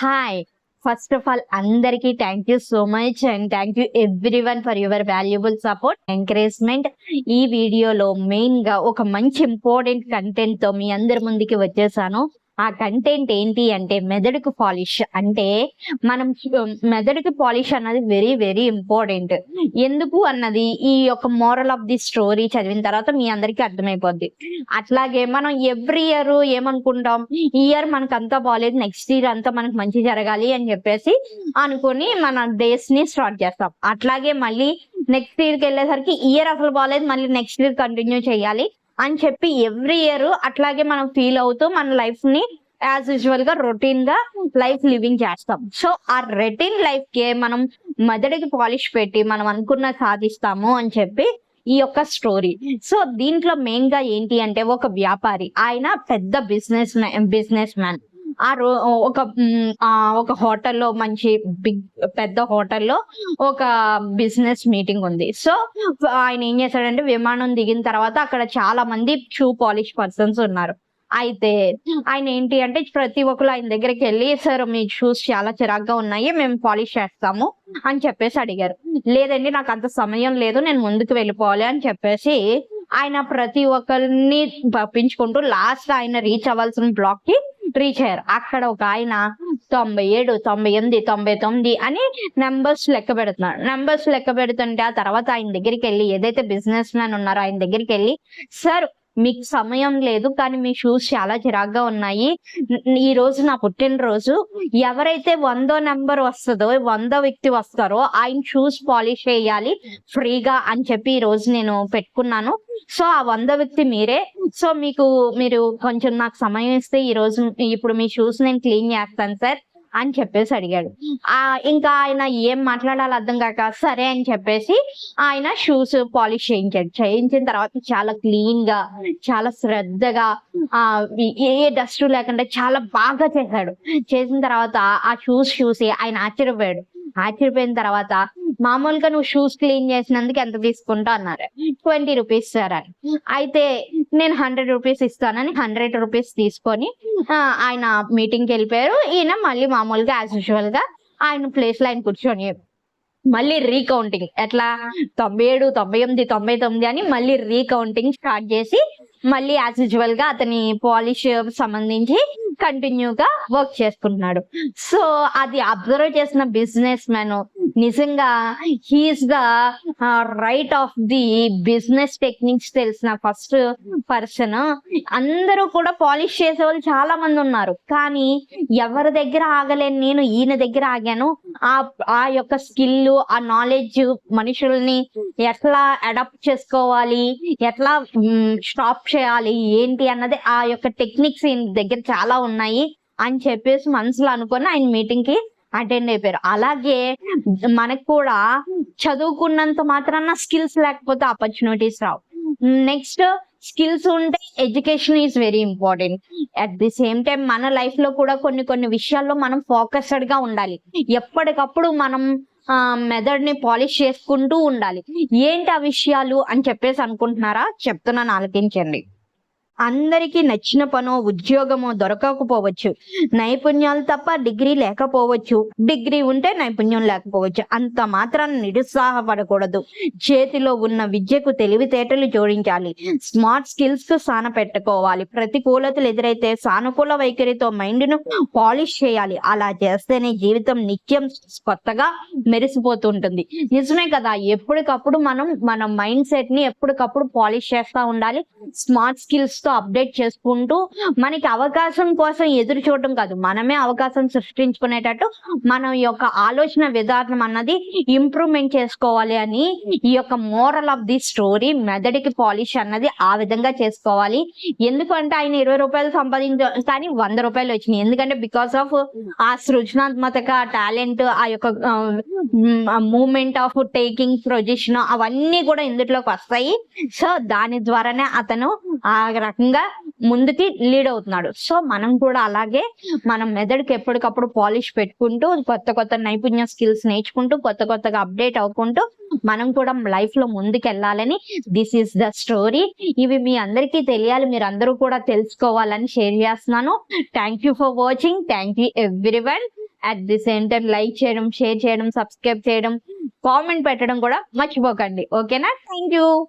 Hi. First of all అందరికీ thank you so much and thank you everyone for your valuable support, encouragement. ఈ వీడియోలో మెయిన్‌గా ఒక మంచి ఇంపార్టెంట్ కంటెంట్‌తో మీ అందరి ముందుకి వచ్చేసాను. ఆ కంటెంట్ ఏంటి అంటే మెదడుకు పాలిష్. అంటే మనం మెదడుకి పాలిష్ అన్నది వెరీ వెరీ ఇంపార్టెంట్. ఎందుకు అన్నది ఈ యొక్క మోరల్ ఆఫ్ ది స్టోరీ చదివిన తర్వాత మీ అందరికీ అర్థమైపోద్ది. అట్లాగే మనం ఎవ్రీ ఇయర్ ఏమనుకుంటాం, ఈ ఇయర్ మనకు అంతా బాగాలేదు, నెక్స్ట్ ఇయర్ అంతా మనకు మంచి జరగాలి అని చెప్పేసి అనుకుని మన డేస్ ని స్టార్ట్ చేస్తాం. అట్లాగే మళ్ళీ నెక్స్ట్ ఇయర్కి వెళ్ళేసరికి ఇయర్ అసలు బాగాలేదు, మళ్ళీ నెక్స్ట్ ఇయర్ కంటిన్యూ చేయాలి అని చెప్పి ఎవ్రీ ఇయర్ అట్లాగే మనం ఫీల్ అవుతూ మన లైఫ్ ని యాజ్ యూజువల్ గా రొటీన్ గా లైఫ్ లివింగ్ చేస్తాం. సో ఆ రొటీన్ లైఫ్ కి మనం మెదడుకి పాలిష్ పెట్టి మనం అనుకున్న సాధిస్తాము అని చెప్పి ఈ యొక్క స్టోరీ. సో దీంట్లో మెయిన్ గా ఏంటి అంటే ఒక వ్యాపారి, ఆయన పెద్ద బిజినెస్ మ్యాన్. ఒక హోటల్లో మంచి పెద్ద హోటల్లో ఒక బిజినెస్ మీటింగ్ ఉంది. సో ఆయన ఏం చేశాడంటే విమానం దిగిన తర్వాత అక్కడ చాలా మంది షూ పాలిష్ పర్సన్స్ ఉన్నారు. అయితే ఆయన ఏంటి అంటే ప్రతి ఒక్కరు ఆయన దగ్గరికి వెళ్ళి, సార్ మీ షూస్ చాలా చిరాగ్గా ఉన్నాయి, మేము పాలిష్ చేస్తాము అని చెప్పేసి అడిగారు. లేదండి నాకు అంత సమయం లేదు, నేను ముందుకు వెళ్ళిపోవాలి అని చెప్పేసి ఆయన ప్రతి ఒక్కరిని పంపించుకుంటూ లాస్ట్ ఆయన రీచ్ అవ్వాల్సిన బ్లాక్ కి రీచ్ అయ్యారు. అక్కడ ఒక ఆయన 97, 98, 99 అని నెంబర్స్ లెక్క పెడుతున్నాడు. నెంబర్స్ లెక్క పెడుతుంటే ఆ తర్వాత ఆయన దగ్గరికి వెళ్ళి, ఏదైతే బిజినెస్ మ్యాన్ ఉన్నారో ఆయన దగ్గరికి వెళ్ళి, సార్ మీకు సమయం లేదు కానీ మీ షూస్ చాలా చిరాగ్గా ఉన్నాయి, ఈ రోజు నా పుట్టినరోజు, ఎవరైతే 100వ నెంబర్ వస్తుందో 100వ వ్యక్తి వస్తారో ఆయన షూస్ పాలిష్ చేయాలి ఫ్రీగా అని చెప్పి ఈ రోజు నేను పెట్టుకున్నాను. సో ఆ 100వ వ్యక్తి మీరే. సో మీరు కొంచెం నాకు సమయం ఇస్తే ఇప్పుడు మీ షూస్ నేను క్లీన్ చేస్తాను సార్ అని చెప్పేసి అడిగాడు. ఇంకా ఆయన ఏం మాట్లాడాలో అర్థం కాక సరే అని చెప్పేసి ఆయన షూస్ పాలిష్ చేయించిన తర్వాత చాలా క్లీన్ గా, చాలా శ్రద్ధగా, ఏ డస్ట్ లేకుండా చాలా బాగా చేశాడు. చేసిన తర్వాత ఆ షూస్ చూసి ఆయన ఆశ్చర్యపోయిన తర్వాత, మామూలుగా నువ్వు షూస్ క్లీన్ చేసినందుకు ఎంత తీసుకుంటా అన్నారు. 20 రూపీస్ సార్ అని. అయితే నేను 100 రూపీస్ ఇస్తానని 100 రూపీస్ తీసుకొని ఆయన మీటింగ్కి వెళ్ళిపోయారు. ఈయన మళ్ళీ మామూలుగా యాజ్ యూజువల్ గా ఆయన ప్లేస్ లో ఆయన కూర్చొని మళ్ళీ రీకౌంటింగ్, ఎట్లా 97, 98, 99 అని మళ్ళీ రీకౌంటింగ్ స్టార్ట్ చేసి మళ్ళీ యాజ్ యూజువల్ గా అతని పాలిష్ సంబంధించి కంటిన్యూగా వర్క్ చేసుకుంటున్నాడు. సో అది అబ్జర్వ్ చేసిన బిజినెస్ మ్యాన్ నిజంగా he's the right of the business techniques తెలిసిన ఫస్ట్ పర్సన్. అందరూ కూడా పాలిష్ చేసే వాళ్ళు చాలా మంది ఉన్నారు, కానీ ఎవరి దగ్గర ఆగలేను నేను, ఈయన దగ్గర ఆగాను. ఆ యొక్క స్కిల్, ఆ నాలెడ్జ్, మనుషుల్ని ఎట్లా అడాప్ట్ చేసుకోవాలి, ఎట్లా స్టాప్ చేయాలి ఏంటి అన్నది, ఆ యొక్క టెక్నిక్స్ ఈయన దగ్గర చాలా ఉన్నాయి అని చెప్పేసి మనసులో అనుకొని ఆయన మీటింగ్ కి అటెండ్ అయిపోయారు. అలాగే మనకు కూడా చదువుకున్నంత మాత్రాన స్కిల్స్ లేకపోతే ఆపర్చునిటీస్ రావు. నెక్స్ట్ స్కిల్స్ ఉంటే education is very important. At the same time మన లైఫ్ లో కూడా కొన్ని విషయాల్లో మనం ఫోకస్డ్ గా ఉండాలి. ఎప్పటికప్పుడు మనం మెథడ్ ని పాలిష్ చేసుకుంటూ ఉండాలి. ఏంటి ఆ విషయాలు అని చెప్పేసి అనుకుంటున్నారా? చెప్తున్నాను, ఆలకించండి. అందరికీ నచ్చిన పనో ఉద్యోగమో దొరకకపోవచ్చు, నైపుణ్యాలు తప్ప డిగ్రీ లేకపోవచ్చు, డిగ్రీ ఉంటే నైపుణ్యం లేకపోవచ్చు. అంత మాత్రాన్ని నిరుత్సాహపడకూడదు. చేతిలో ఉన్న విద్యకు తెలివితేటలు జోడించాలి. స్మార్ట్ స్కిల్స్ కు సాన పెట్టుకోవాలి. ప్రతికూలతలు ఎదురైతే సానుకూల వైఖరితో మైండ్ ను పాలిష్ చేయాలి. అలా చేస్తేనే జీవితం నిత్యం కొత్తగా మెరిసిపోతుంటుంది. నిజమే కదా, ఎప్పటికప్పుడు మన మైండ్ సెట్ ని ఎప్పటికప్పుడు పాలిష్ చేస్తూ ఉండాలి. స్మార్ట్ స్కిల్స్ అప్డేట్ చేసుకుంటూ మనకి అవకాశం కోసం ఎదురు చూడటం కాదు, మనమే అవకాశం సృష్టించుకునేటట్టు మన యొక్క ఆలోచన విధానం అన్నది ఇంప్రూవ్మెంట్ చేసుకోవాలి అని ఈ యొక్క మోరల్ ఆఫ్ ది స్టోరీ. మెదడుకి పాలిష్ అన్నది ఆ విధంగా చేసుకోవాలి. ఎందుకంటే ఆయన 20 రూపాయలు సంపాదించారు కానీ 100 రూపాయలు వచ్చినాయి. ఎందుకంటే బికాస్ ఆఫ్ ఆ సృజనాత్మక టాలెంట్, ఆ యొక్క మూమెంట్ ఆఫ్ టేకింగ్ పొజిషన్, అవన్నీ కూడా ఇందులోకి వస్తాయి. సో దాని ద్వారానే అతను ఆ రకంగా ముందుకి లీడ్ అవుతున్నాడు. సో మనం కూడా అలాగే మనం మెదడుకి ఎప్పటికప్పుడు పాలిష్ పెట్టుకుంటూ కొత్త నైపుణ్య స్కిల్స్ నేర్చుకుంటూ కొత్తగా అప్డేట్ అవ్వుకుంటూ మనం కూడా లైఫ్ లో ముందుకు వెళ్ళాలని దిస్ ఈస్ ద స్టోరీ. ఇవి మీ అందరికీ తెలియాలి, మీరు అందరూ కూడా తెలుసుకోవాలని షేర్ చేస్తున్నాను. Thank you for watching. Thank you everyone. At the same time like చేయడం, షేర్ చేయడం, సబ్స్క్రైబ్ చేయడం, కామెంట్ పెట్టడం కూడా మర్చిపోకండి. ఓకేనా? Thank you.